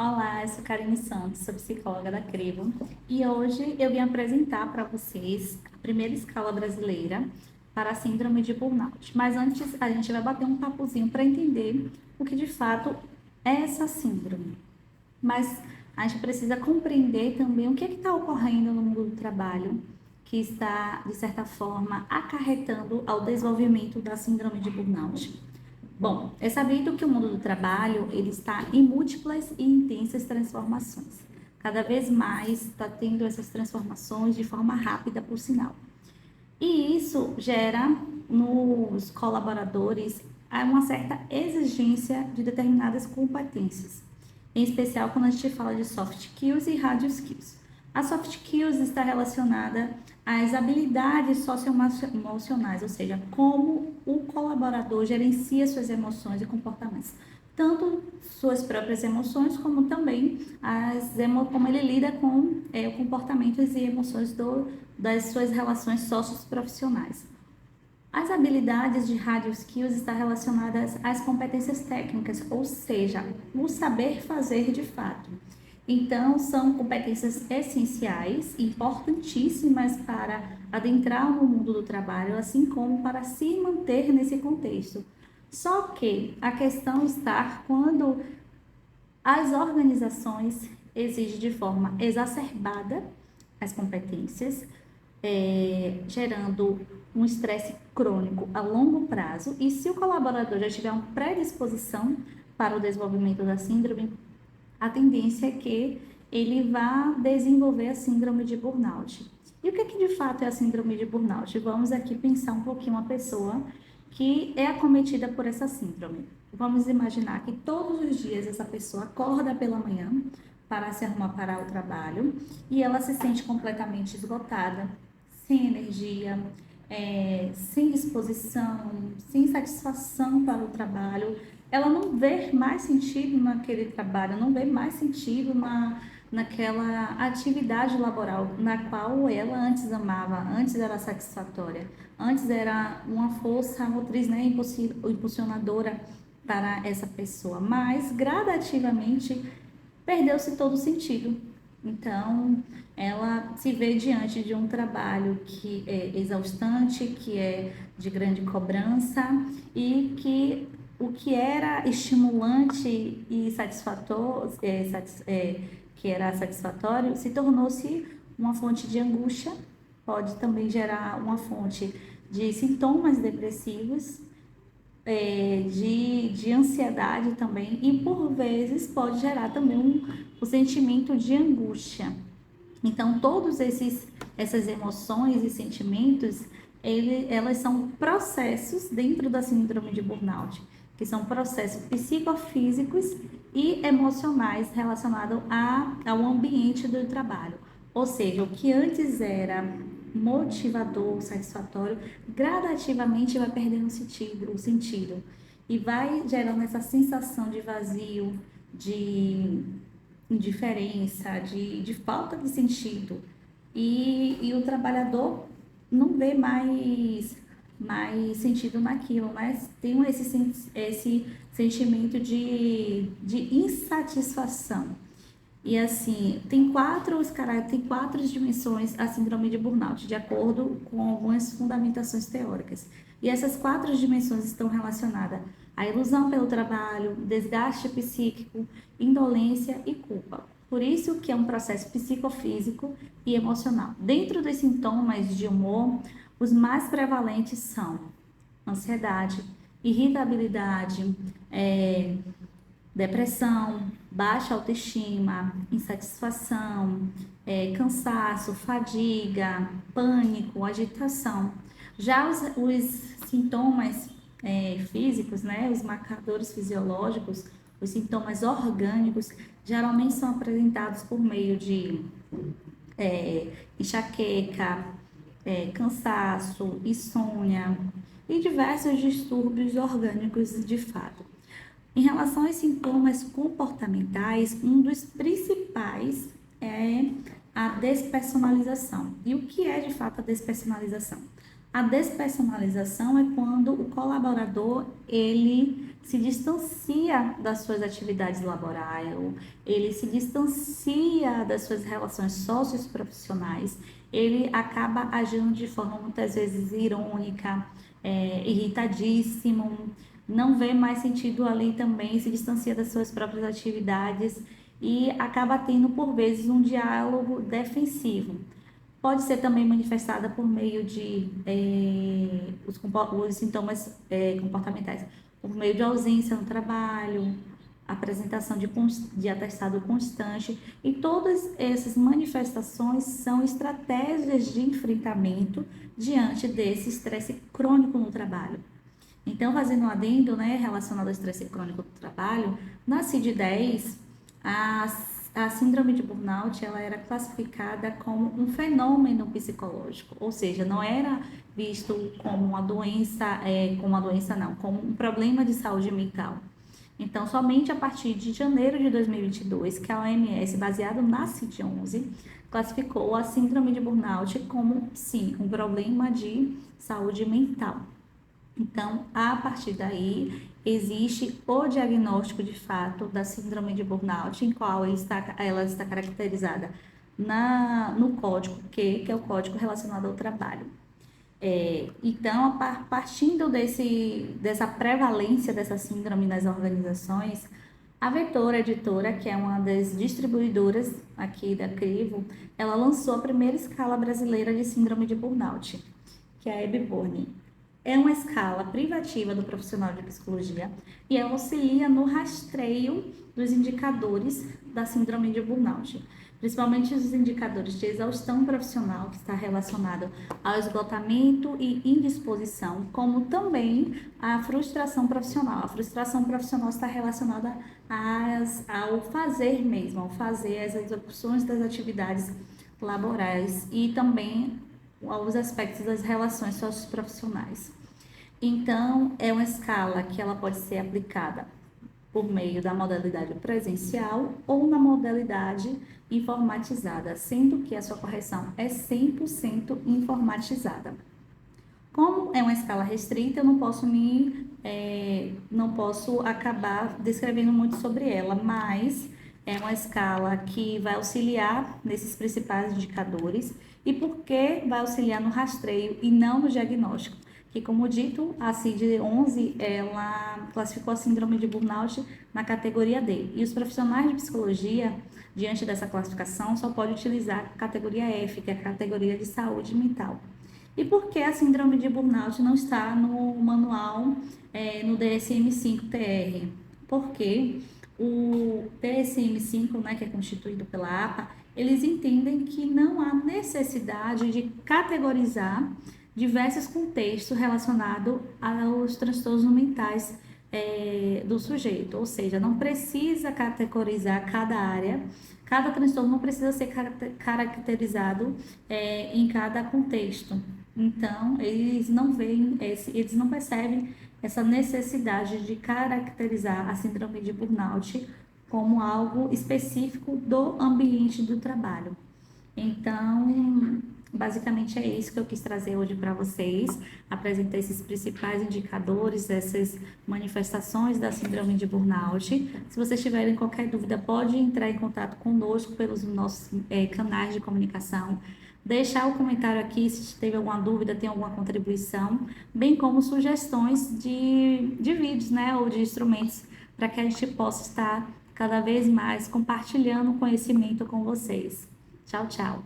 Olá, eu sou Karine Santos, sou psicóloga da Crevo e hoje eu vim apresentar para vocês a primeira escala brasileira para a síndrome de burnout. Mas antes a gente vai bater um papozinho para entender o que de fato é essa síndrome. Mas a gente precisa compreender também o que está ocorrendo no mundo do trabalho que está, de certa forma, acarretando ao desenvolvimento da síndrome de burnout. Bom, é sabido que o mundo do trabalho ele está em múltiplas e intensas transformações. Cada vez mais está tendo essas transformações de forma rápida, por sinal. E isso gera nos colaboradores uma certa exigência de determinadas competências, em especial quando a gente fala de soft skills e hard skills. A soft skills está relacionada às habilidades socioemocionais, ou seja, como o colaborador gerencia suas emoções e comportamentos, tanto suas próprias emoções, como também como ele lida com comportamentos e emoções das suas relações socioprofissionais. As habilidades de hard skills estão relacionadas às competências técnicas, ou seja, o saber fazer de fato. Então, são competências essenciais, importantíssimas para adentrar no mundo do trabalho, assim como para se manter nesse contexto. Só que a questão está quando as organizações exigem de forma exacerbada as competências, gerando um estresse crônico a longo prazo. E se o colaborador já tiver uma predisposição para o desenvolvimento da síndrome, a tendência é que ele vá desenvolver a síndrome de burnout. E o que de fato é a síndrome de burnout? Vamos aqui pensar um pouquinho uma pessoa que é acometida por essa síndrome. Vamos imaginar que todos os dias essa pessoa acorda pela manhã para se arrumar para o trabalho e ela se sente completamente esgotada, sem energia, sem disposição, sem satisfação para o trabalho. Ela não vê mais sentido naquele trabalho, não vê mais sentido naquela atividade laboral na qual ela antes amava, antes era satisfatória, antes era uma força motriz, né, impulsionadora para essa pessoa, mas gradativamente perdeu-se todo o sentido. Então, ela se vê diante de um trabalho que é exaustante, que é de grande cobrança e que o que era estimulante e satisfatório, que era satisfatório, se tornou-se uma fonte de angústia, pode também gerar uma fonte de sintomas depressivos, de ansiedade também, e por vezes pode gerar também um sentimento de angústia. Então, essas emoções e sentimentos, elas são processos dentro da síndrome de burnout, que são processos psicofísicos e emocionais relacionados ao ambiente do trabalho. Ou seja, o que antes era motivador, satisfatório, gradativamente vai perdendo o sentido e vai gerando essa sensação de vazio, de indiferença, de falta de sentido. E o trabalhador não vê mais sentido naquilo, mas tem esse sentimento de insatisfação. E assim, tem quatro dimensões a síndrome de burnout, de acordo com algumas fundamentações teóricas. E essas quatro dimensões estão relacionadas à ilusão pelo trabalho, desgaste psíquico, indolência e culpa. Por isso que é um processo psicofísico e emocional. Dentro dos sintomas de humor, os mais prevalentes são ansiedade, irritabilidade, depressão, baixa autoestima, insatisfação, cansaço, fadiga, pânico, agitação. Já os sintomas físicos, né, os marcadores fisiológicos, os sintomas orgânicos, geralmente são apresentados por meio de enxaqueca, cansaço, insônia e diversos distúrbios orgânicos de fato. Em relação aos sintomas comportamentais, um dos principais é a despersonalização. E o que é de fato a despersonalização? A despersonalização é quando o colaborador ele se distancia das suas atividades laborais, ele se distancia das suas relações socioprofissionais, ele acaba agindo de forma muitas vezes irônica, irritadíssimo, não vê mais sentido ali também, se distancia das suas próprias atividades e acaba tendo por vezes um diálogo defensivo. Pode ser também manifestada por meio de os sintomas comportamentais, por meio de ausência no trabalho, apresentação de atestado constante, e todas essas manifestações são estratégias de enfrentamento diante desse estresse crônico no trabalho. Então, fazendo um adendo, né, relacionado ao estresse crônico do trabalho, na CID-10, a síndrome de burnout, ela era classificada como um fenômeno psicológico, ou seja, não era visto como uma doença, como um problema de saúde mental. Então, somente a partir de janeiro de 2022, que a OMS, baseado na CID-11, classificou a síndrome de burnout como, sim, um problema de saúde mental. Então, a partir daí, existe o diagnóstico de fato da síndrome de burnout, em qual ela está caracterizada no código Q, que é o código relacionado ao trabalho. Então, partindo dessa prevalência dessa síndrome nas organizações, a Vetor Editora, que é uma das distribuidoras aqui da Crivo, ela lançou a primeira escala brasileira de síndrome de burnout, que é a EBBORN. É uma escala privativa do profissional de psicologia e ela auxilia no rastreio dos indicadores da síndrome de burnout, principalmente os indicadores de exaustão profissional, que está relacionado ao esgotamento e indisposição, como também a frustração profissional. A frustração profissional está relacionada ao fazer mesmo, ao fazer as execuções das atividades laborais e também aos aspectos das relações socioprofissionais. Então, é uma escala que ela pode ser aplicada por meio da modalidade presencial ou na modalidade informatizada, sendo que a sua correção é 100% informatizada. Como é uma escala restrita, eu não posso acabar descrevendo muito sobre ela, mas é uma escala que vai auxiliar nesses principais indicadores. E por que vai auxiliar no rastreio e não no diagnóstico? Que, como dito, a CID-11, ela classificou a síndrome de burnout na categoria D. E os profissionais de psicologia, diante dessa classificação, só podem utilizar a categoria F, que é a categoria de saúde mental. E por que a síndrome de burnout não está no manual, no DSM-5-TR? Porque o DSM-5, né, que é constituído pela APA, eles entendem que não há necessidade de categorizar diversos contextos relacionados aos transtornos mentais do sujeito, ou seja, não precisa categorizar cada área, cada transtorno não precisa ser caracterizado em cada contexto. Então, eles não percebem essa necessidade de caracterizar a síndrome de burnout como algo específico do ambiente do trabalho. Então, basicamente é isso que eu quis trazer hoje para vocês, apresentar esses principais indicadores, essas manifestações da síndrome de burnout. Se vocês tiverem qualquer dúvida, pode entrar em contato conosco pelos nossos canais de comunicação, deixar o comentário aqui se teve alguma dúvida, tem alguma contribuição, bem como sugestões de vídeos, né, ou de instrumentos, para que a gente possa estar cada vez mais compartilhando conhecimento com vocês. Tchau, tchau!